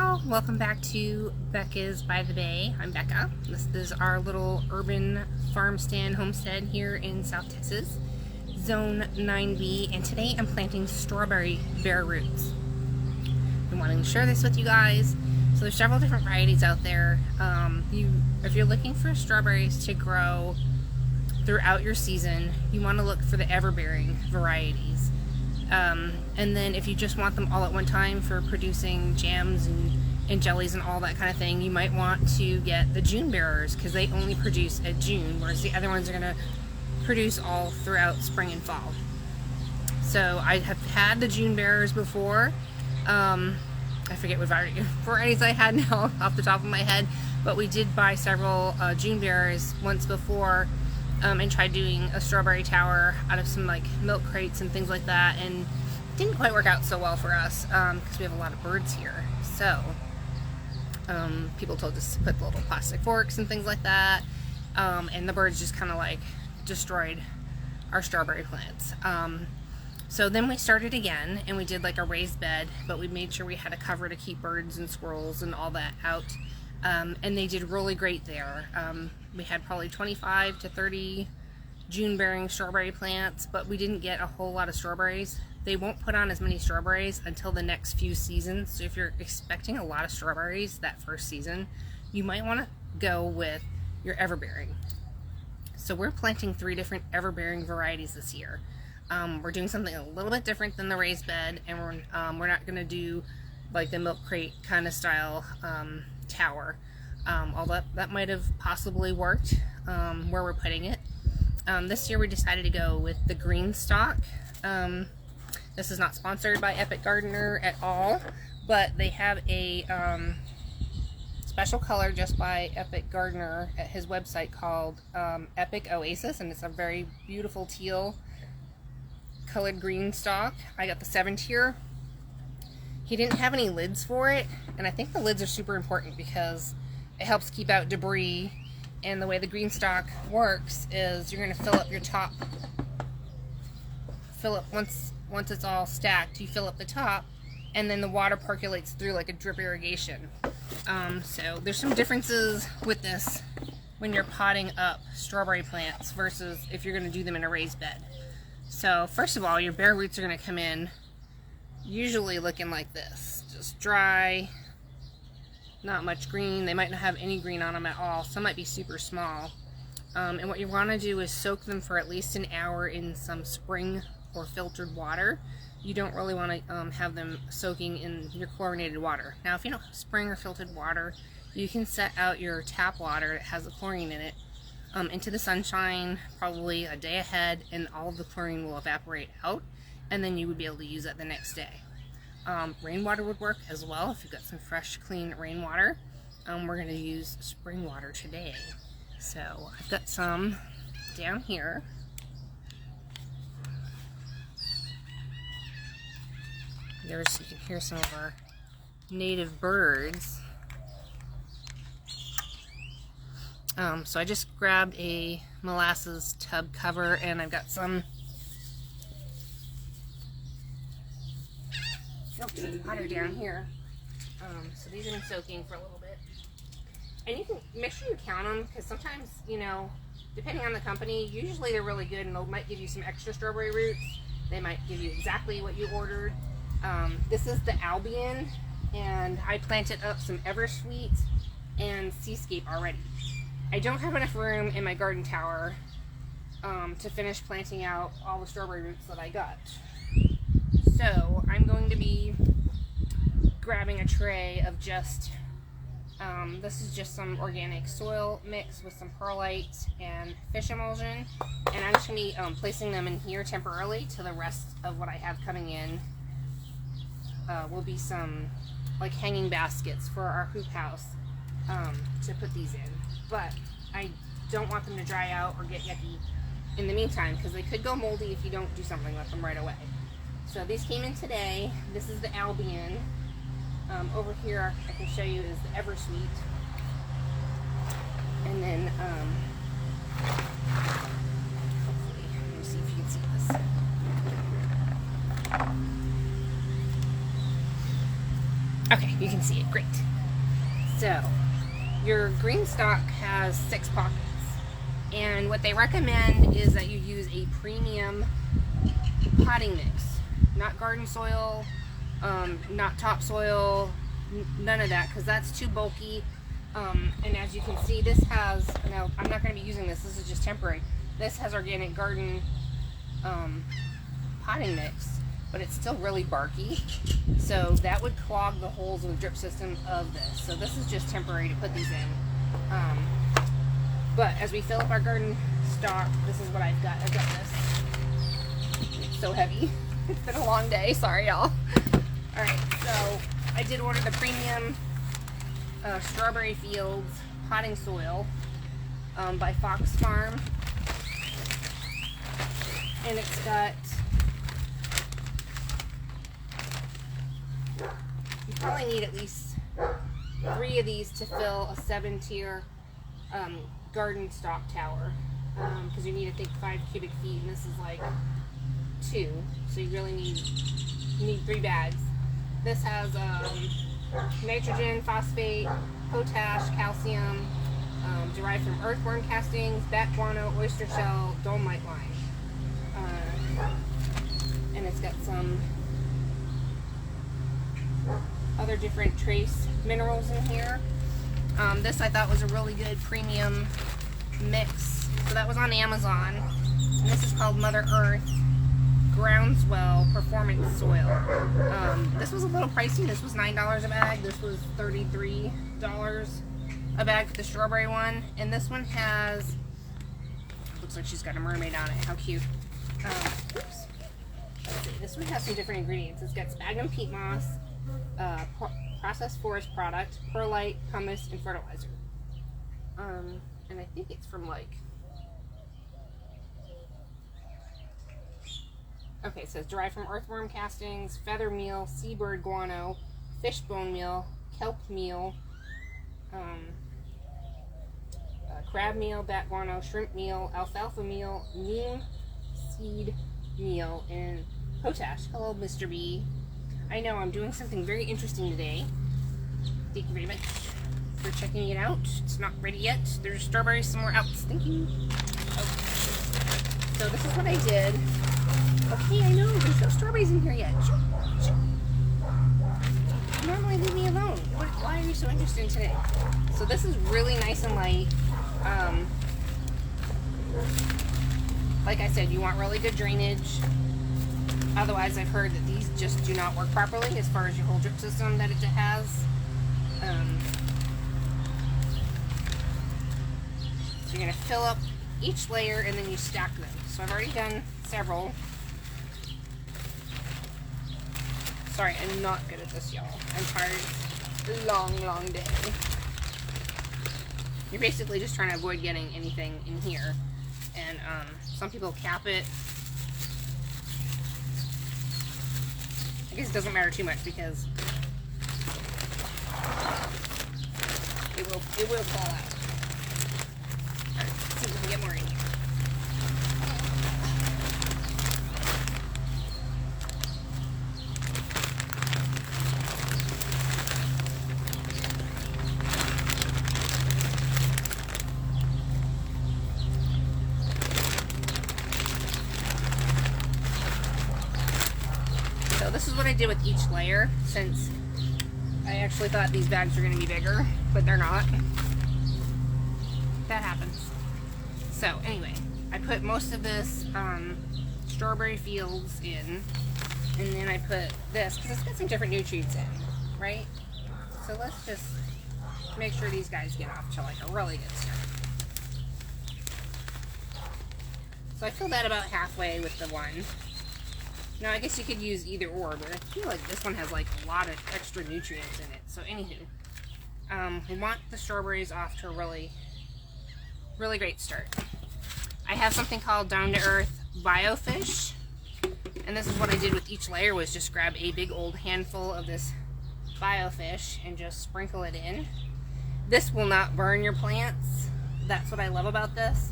y'all, welcome back to Becca's by the Bay. I'm Becca. This is our little urban farmstead homestead here in South Texas, Zone 9b, and today I'm planting strawberry bare roots. I'm wanting to share this with you guys. So there's several different varieties out there. If you're looking for strawberries to grow throughout your season, you want to look for the Everbearing varieties. And then if you just want them all at one time for producing jams and jellies and all that kind of thing, you might want to get the June bearers, because they only produce at June, whereas the other ones are going to produce all throughout spring and fall. So I have had the June bearers before. I forget what varieties I had now off the top of my head, but we did buy several June bearers once before. And tried doing a strawberry tower out of some like milk crates and things like that, and it didn't quite work out so well for us because we have a lot of birds here. So people told us to put the little plastic forks and things like that, and the birds just kind of like destroyed our strawberry plants. So then we started again and we did like a raised bed, but we made sure we had a cover to keep birds and squirrels and all that out. And they did really great there. We had probably 25 to 30 June bearing strawberry plants, but we didn't get a whole lot of strawberries. They won't put on as many strawberries until the next few seasons. So if you're expecting a lot of strawberries that first season, you might want to go with your Everbearing. So we're planting 3 different Everbearing varieties this year. We're doing something a little bit different than the raised bed, and we're not going to do like the milk crate kind of style tower. Although that might have possibly worked where we're putting it. This year we decided to go with the Green Stalk. This is not sponsored by Epic Gardener at all, but they have a special color just by Epic Gardener at his website called Epic Oasis, and it's a very beautiful teal colored green stalk. I got the 7-tier. He didn't have any lids for it, and I think the lids are super important because it helps keep out debris. And the way the green stalk works is you're going to fill up your top. Once it's all stacked, you fill up the top, and then the water percolates through like a drip irrigation. So there's some differences with this when you're potting up strawberry plants versus if you're going to do them in a raised bed. So first of all, your bare roots are going to come in usually looking like this, just dry, not much green. They might not have any green on them at all. Some might be super small. And what you want to do is soak them for at least an hour in some spring or filtered water. You don't really want to have them soaking in your chlorinated water. Now, if you don't have spring or filtered water, you can set out your tap water that has the chlorine in it into the sunshine probably a day ahead, and all of the chlorine will evaporate out, and then you would be able to use it the next day. Rainwater would work as well if you've got some fresh, clean rainwater. We're going to use spring water today. So I've got some down here. You can hear some of our native birds. So I just grabbed a molasses tub cover, and I've got some filtered water down here. So these have been soaking for a little bit. And you can make sure you count them, because sometimes, you know, depending on the company, usually they're really good and they might give you some extra strawberry roots. They might give you exactly what you ordered. This is the Albio, and I planted up some Eversweet and Seascape already. I don't have enough room in my garden tower to finish planting out all the strawberry roots that I got. So I'm going to be grabbing a tray of just, this is just some organic soil mix with some perlite and fish emulsion. And I'm just going to be placing them in here temporarily till the rest of what I have coming in will be some like hanging baskets for our hoop house to put these in. But I don't want them to dry out or get yucky in the meantime, because they could go moldy if you don't do something with them right away. So these came in today. This is the Albio. Over here I can show you is the Eversweet. And then hopefully, let me see if you can see this. Okay, you can see it, great. So, your Green Stalk has 6 pockets. And what they recommend is that you use a premium potting mix. Not garden soil, not topsoil, none of that, because that's too bulky. And as you can see, this has, now I'm not going to be using this, this is just temporary. This has organic garden potting mix, but it's still really barky. So that would clog the holes in the drip system of this. So this is just temporary to put these in. But as we fill up our garden stock, this is what I've got. I've got this. It's so heavy. It's been a long day. Sorry, y'all. Alright, so I did order the premium Strawberry Fields potting soil by Fox Farm. And it's got, you probably need at least 3 of these to fill a 7-tier Garden Stalk Tower, because you need, I think, 5 cubic feet, and this is like 2, so you really need 3 bags. This has nitrogen, phosphate, potash, calcium, derived from earthworm castings, bat guano, oyster shell, dolomite lime. And it's got some other different trace minerals in here. This I thought was a really good premium mix. So that was on Amazon. And this is called Mother Earth Groundswell Performance Soil. This was a little pricey. This was $9 a bag. This was $33 a bag for the strawberry one. And this one has, looks like she's got a mermaid on it. How cute. Oops. Let's see. This one has some different ingredients. It's got sphagnum peat moss, processed forest product, perlite, pumice, and fertilizer. And I think it's from like, okay, it says derived from earthworm castings, feather meal, seabird guano, fish bone meal, kelp meal, crab meal, bat guano, shrimp meal, alfalfa meal, neem seed meal, and potash. Hello, Mr. B. I know I'm doing something very interesting today. Thank you very much for checking it out. It's not ready yet. There's strawberries somewhere else. Thank you. Okay. So this is what I did. Okay, I know there's no strawberries in here yet. Normally leave me alone. Why are you so interested today? So this is really nice and light. Like I said, you want really good drainage. Otherwise, I've heard that these just do not work properly as far as your whole drip system that it has. So you're going to fill up each layer and then you stack them. So I've already done several. Sorry, I'm not good at this, y'all. I'm tired. Long day. You're basically just trying to avoid getting anything in here. And some people cap it. I guess it doesn't matter too much because it will fall out. Alright, let's see if we can get more in here. So this is what I did with each layer, since I actually thought these bags were going to be bigger, but they're not. That happens. So anyway, I put most of this Strawberry Fields in, and then I put this, because it's got some different nutrients in, right? So let's just make sure these guys get off to like a really good start. So I filled that about halfway with the one. Now I guess you could use either or, but I feel like this one has like a lot of extra nutrients in it. So anywho, we want the strawberries off to a really great start. I have something called Down to Earth Biofish, and this is what I did with each layer, was just grab a big old handful of this biofish and just sprinkle it in. This will not burn your plants. That's what I love about this.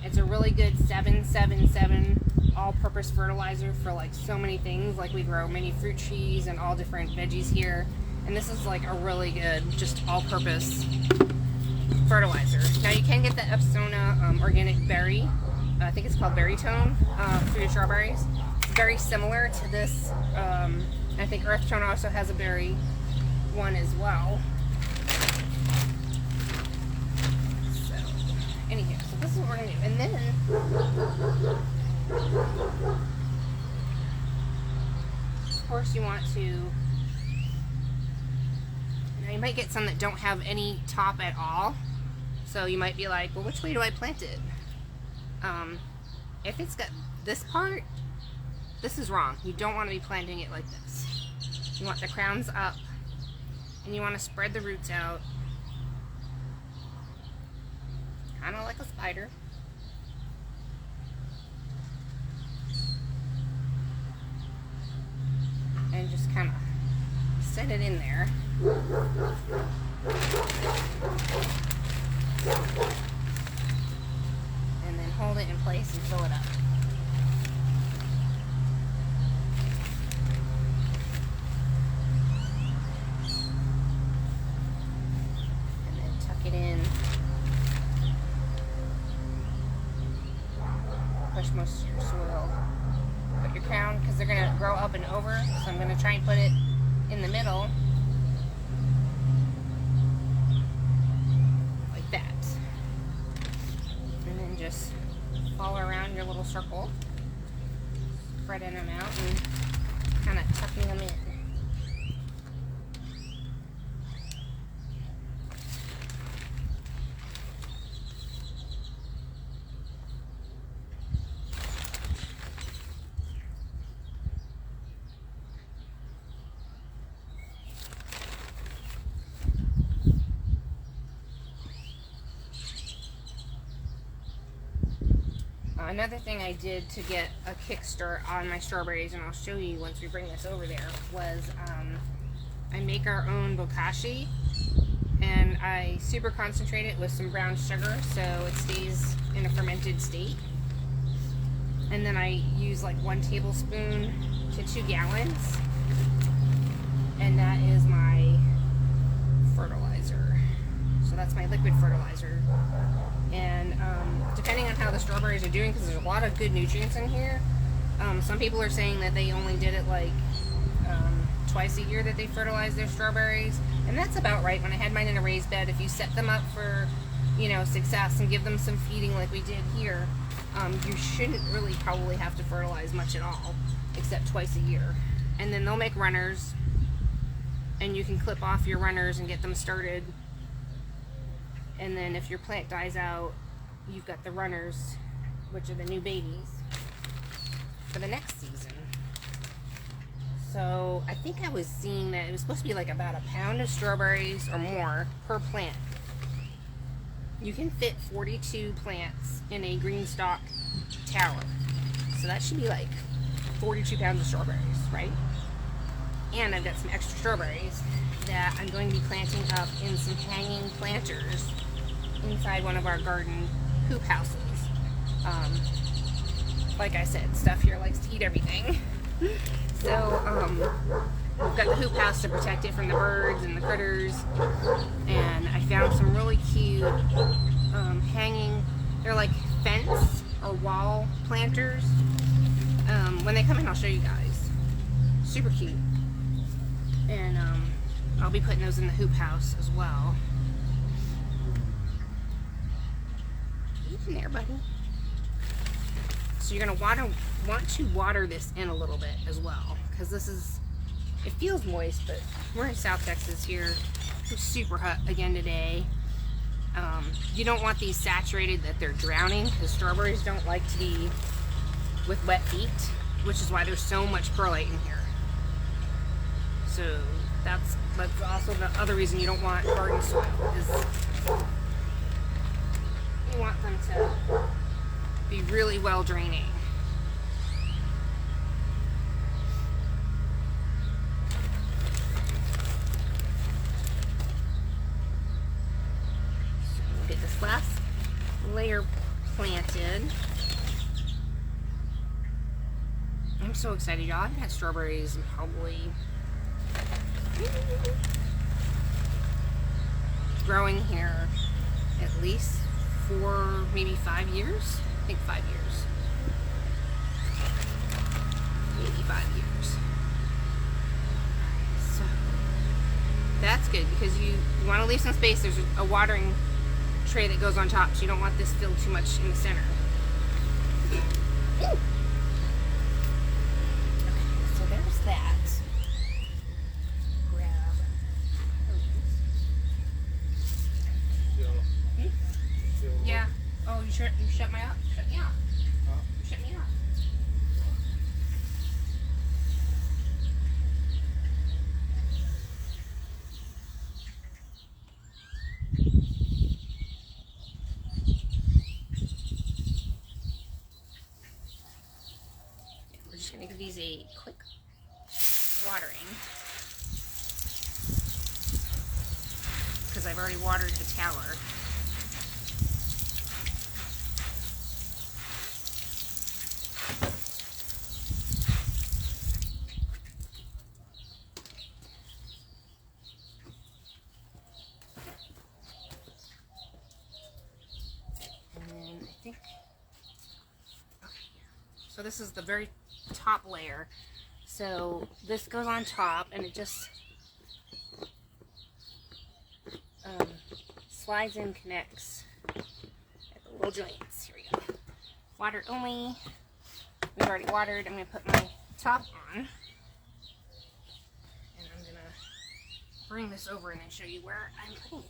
It's a really good 777 all-purpose fertilizer for like so many things. Like we grow many fruit trees and all different veggies here, And this is like a really good, just all-purpose fertilizer. Now you can get the Epsona organic berry, I think it's called Berry Tone, for your strawberries. It's very similar to this. I think Earth Tone also has a berry one as well. So, anywho, so this is what we're gonna do. And then, of course, you want to. Now you might get some that don't have any top at all. So you might be like, well, which way do I plant it? If it's got this part, this is wrong. You don't want to be planting it like this. You want the crowns up, and you want to spread the roots out, kind of like a spider. And just kind of set it in there. And then hold it in place and fill it up. And then tuck it in. Push most of your soil. Put your crown, because they're going to grow up and over, so I'm going to try and put it in the middle. Like that. And then just follow around your little circle, spreading them out and kind of tucking them in. Another thing I did to get a kickstart on my strawberries, and I'll show you once we bring this over there, was I make our own bokashi, and I super concentrate it with some brown sugar so it stays in a fermented state. And then I use like 1 tablespoon to 2 gallons, and that is my fertilizer. So that's my liquid fertilizer. And depending on how the strawberries are doing, because there's a lot of good nutrients in here, some people are saying that they only did it like twice a year that they fertilize their strawberries, and that's about right. When I had mine in a raised bed, if you set them up for, you know, success and give them some feeding like we did here, you shouldn't really probably have to fertilize much at all, except twice a year. And then they'll make runners, and you can clip off your runners and get them started. And then if your plant dies out, you've got the runners, which are the new babies, for the next season. So I think I was seeing that it was supposed to be like about 1 pound of strawberries or more per plant. You can fit 42 plants in a Green Stalk Tower. So that should be like 42 pounds of strawberries, right? And I've got some extra strawberries that I'm going to be planting up in some hanging planters inside one of our garden hoop houses. Like I said, stuff here likes to eat everything. So we've got the hoop house to protect it from the birds and the critters, and I found some really cute hanging, they're like fence or wall planters. When they come in, I'll show you guys. Super cute. And I'll be putting those in the hoop house as well. Get in there, buddy. So you're gonna want to water this in a little bit as well, because this is, it feels moist, but we're in South Texas here. It's super hot again today. You don't want these saturated that they're drowning, because strawberries don't like to be with wet feet, which is why there's so much perlite in here. So that's also the other reason you don't want garden soil, is you want them to be really well draining. So we'll get this last layer planted. I'm so excited, y'all. I've had strawberries in probably Growing here at least 4, maybe 5 years. I think 5 years. Maybe 5 years. So that's good because you want to leave some space. There's a watering tray that goes on top, so you don't want this filled too much in the center. Ooh. Okay, so there's that. Yeah. Oh, you shut me up? Shut me up. Huh? You shut me up. We're just going to give these a quick watering because I've already watered the tower. So this is the very top layer. So this goes on top and it just slides and connects at the little joints. Here we go. Water only. We've already watered. I'm going to put my top on. And I'm going to bring this over and then show you where I'm putting it.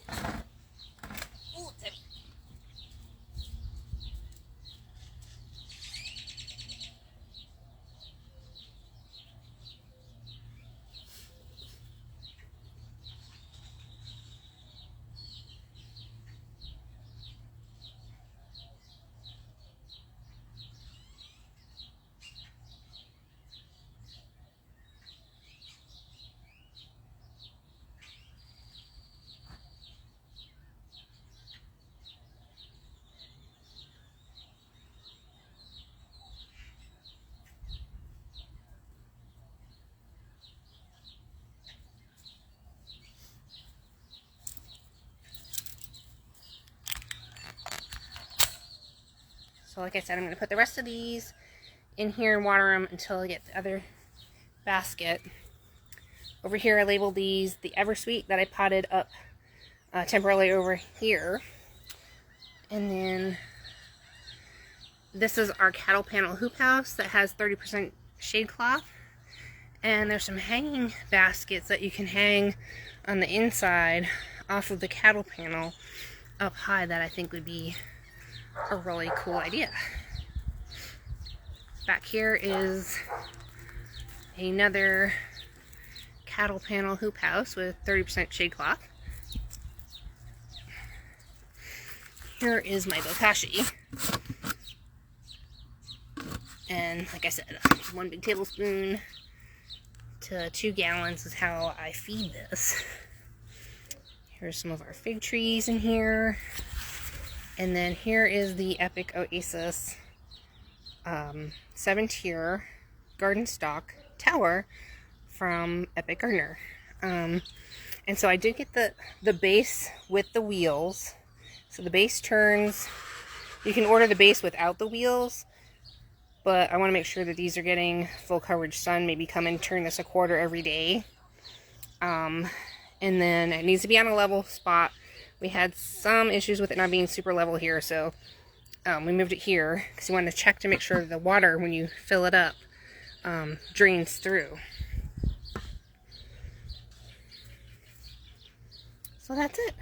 Ooh, it's heavy. So like I said, I'm going to put the rest of these in here and water them until I get the other basket. Over here I labeled these the Eversweet that I potted up temporarily over here. And then this is our cattle panel hoop house that has 30% shade cloth. And there's some hanging baskets that you can hang on the inside off of the cattle panel up high that I think would be a really cool idea. Back here is another cattle panel hoop house with 30% shade cloth. Here is my bokashi. And like I said, 1 big tablespoon to 2 gallons is how I feed this. Here's some of our fig trees in here. And then here is the Epic Oasis 7-tier Garden Stalk Tower from Epic Gardener. And so I did get the base with the wheels. So the base turns. You can order the base without the wheels, but I want to make sure that these are getting full coverage sun. Maybe come and turn this a quarter every day. And then it needs to be on a level spot. We had some issues with it not being super level here, so we moved it here because we wanted to check to make sure the water, when you fill it up, drains through. So that's it.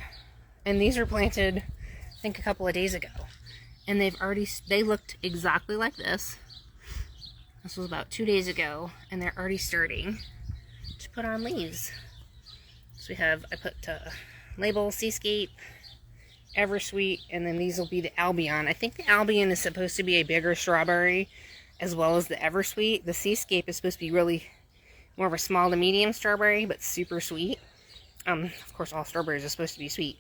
And these were planted, I think, a couple of days ago. And they looked exactly like this. This was about 2 days ago, and they're already starting to put on leaves. So I put label Seascape, Eversweet, and then these will be the Albion. I think the Albion is supposed to be a bigger strawberry as well as the Eversweet. The Seascape is supposed to be really more of a small to medium strawberry, but super sweet. Of course, all strawberries are supposed to be sweet.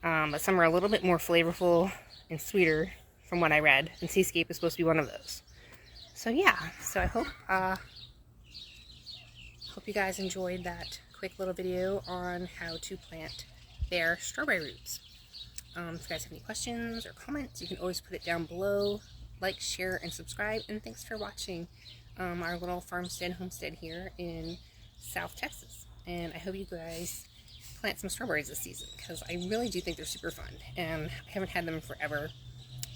But some are a little bit more flavorful and sweeter from what I read, and Seascape is supposed to be one of those. So yeah, so I hope you guys enjoyed that quick little video on how to plant their strawberry roots. If you guys have any questions or comments, you can always put it down below. Like, share, and subscribe, and thanks for watching our little farmstead homestead here in South Texas. And I hope you guys plant some strawberries this season, because I really do think they're super fun, and I haven't had them in forever,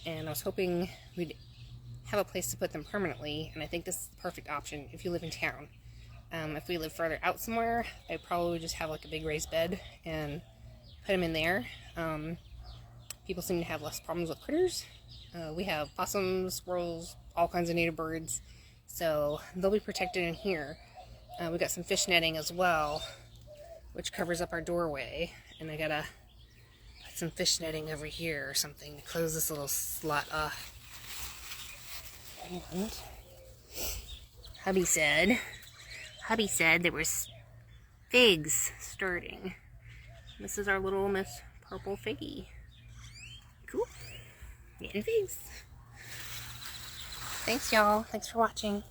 and I was hoping we'd have a place to put them permanently, and I think this is the perfect option if you live in town. If we live further out somewhere, I'd probably just have like a big raised bed and put them in there. People seem to have less problems with critters. We have possums, squirrels, all kinds of native birds, so they'll be protected in here. We got some fish netting as well, which covers up our doorway, and I gotta put some fish netting over here or something to close this little slot off. And hubby said there was figs starting. This is our little Miss Purple Figgy. Cool. Getting figs. Thanks, y'all. Thanks for watching.